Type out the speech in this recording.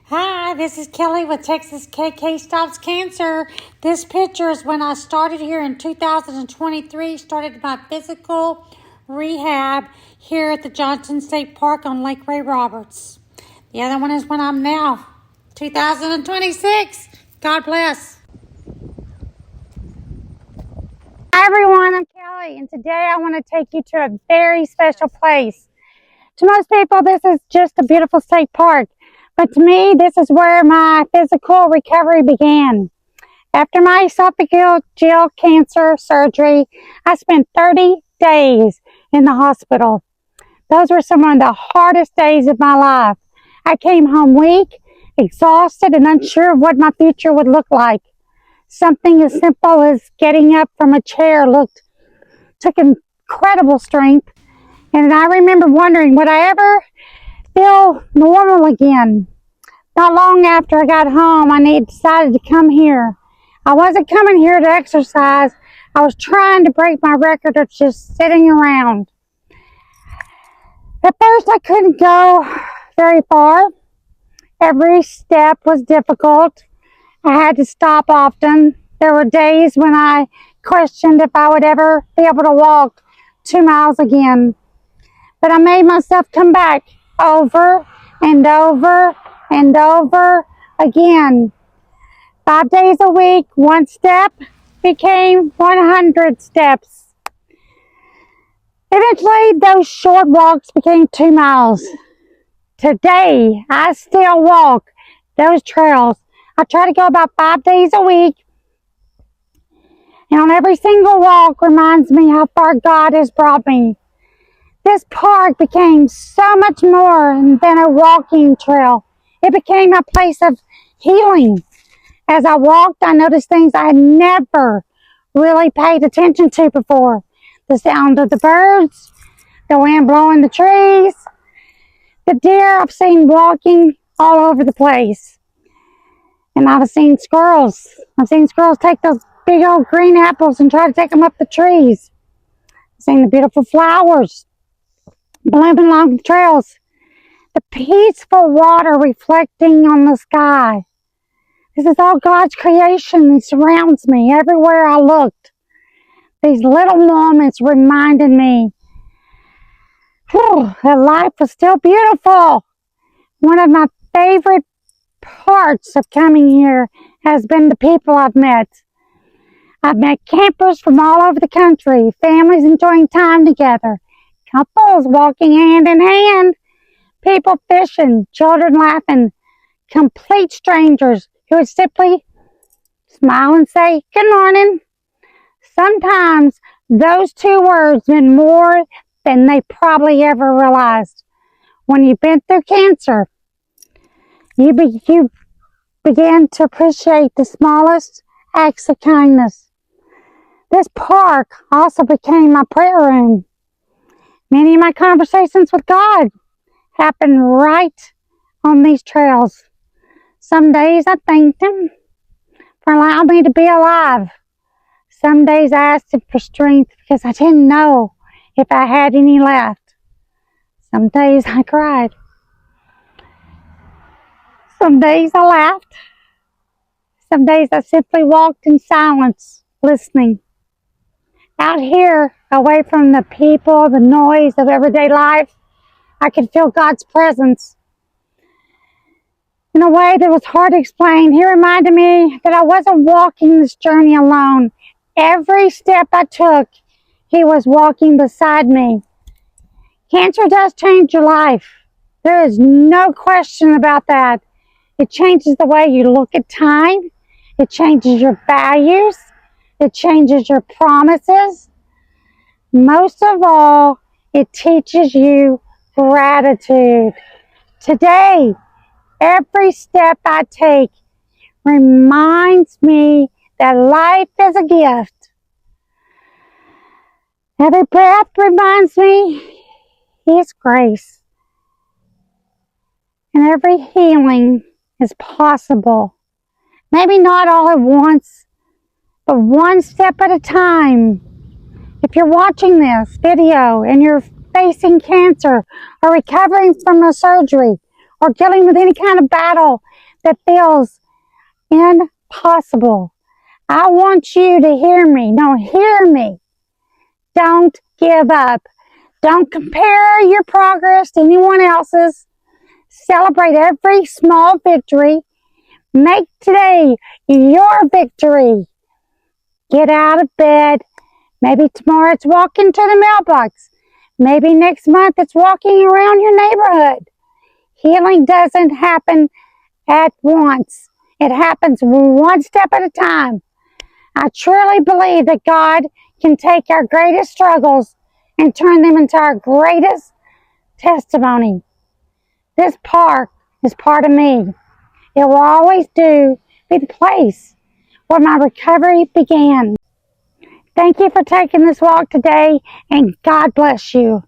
Hi, this is Kelly with Texas KK Stops Cancer. This picture is when I started here in 2023, started my physical rehab here at the Johnson State Park on Lake Ray Roberts. The other one is when I'm now, 2026. God bless. Hi everyone, I'm Kelly, and today I want to take you to a very special place. To most people, this is just a beautiful state park, but to me, this is where my physical recovery began. After my esophageal cancer surgery, I spent 30 days in the hospital. Those were some of the hardest days of my life. I came home weak, exhausted, and unsure of what my future would look like. Something as simple as getting up from a chair took incredible strength. And I remember wondering, would I ever feel normal again? Not long after I got home, I decided to come here. I wasn't coming here to exercise. I was trying to break my record of just sitting around. At first, I couldn't go very far. Every step was difficult. I had to stop often. There were days when I questioned if I would ever be able to walk 2 miles again. But I made myself come back over and over and over again. 5 days a week, one step became 100 steps. Eventually, those short walks became 2 miles. Today, I still walk those trails. I try to go about 5 days a week. And on every single walk reminds me how far God has brought me. This park became so much more than a walking trail. It became a place of healing. As I walked, I noticed things I had never really paid attention to before. The sound of the birds, the wind blowing the trees, the deer I've seen walking all over the place. And I've seen squirrels. I've seen squirrels take those big old green apples and try to take them up the trees. I've seen the beautiful flowers blooming along the trails. The peaceful water reflecting on the sky. This is all God's creation that surrounds me everywhere I looked. These little moments reminded me that life was still beautiful. One of my favorite parts of coming here has been the people I've met. I've met campers from all over the country, families enjoying time together, couples walking hand in hand, people fishing, children laughing, complete strangers who would simply smile and say, "Good morning." Sometimes those 2 words mean more than they probably ever realized. When you've been through cancer, you begin to appreciate the smallest acts of kindness. This park also became my prayer room. Many of my conversations with God happen right on these trails. Some days I thanked Him for allowing me to be alive. Some days I asked Him for strength because I didn't know if I had any left. Some days I cried. Some days I laughed. Some days I simply walked in silence, listening. Out here, away from the people, the noise of everyday life, I could feel God's presence in a way that was hard to explain. He reminded me that I wasn't walking this journey alone. Every step I took, He was walking beside me. Cancer does change your life. There is no question about that. It changes the way you look at time. It changes your values. It changes your promises. Most of all, it teaches you gratitude. Today, every step I take reminds me that life is a gift. Every breath reminds me His grace. And every healing is possible. Maybe not all at once, but one step at a time. If you're watching this video and you're facing cancer or recovering from a surgery or dealing with any kind of battle that feels impossible. I want you to hear me. No, hear me. Don't give up. Don't compare your progress to anyone else's. Celebrate every small victory. Make today your victory. Get out of bed. Maybe tomorrow it's walking to the mailbox. Maybe next month it's walking around your neighborhood. Healing doesn't happen at once. It happens one step at a time. I truly believe that God can take our greatest struggles and turn them into our greatest testimony. This park is part of me. It will always be the place where my recovery began. Thank you for taking this walk today, and God bless you.